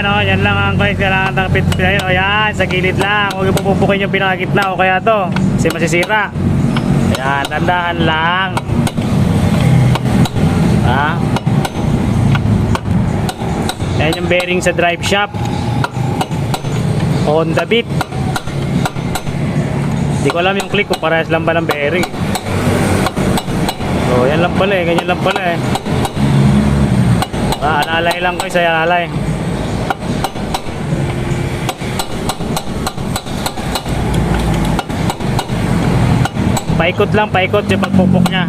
oh, yan lang ang guys, kailangan ng pit-pit. O yan, sa gilid lang. Huwag yung pupupukin yung pinakagitna o kaya to. Kasi masisira. Ayan, tandaan lang. Ha? Ayan yung bearing sa drive shaft. Honda Beat. Hindi ko alam yung click kung parehas lang ba ng bearing. So, yan lang pala eh. Ganyan lang pala eh. Alalay lang guys, alalay. Paikot lang, paikot yung pagpupok nya.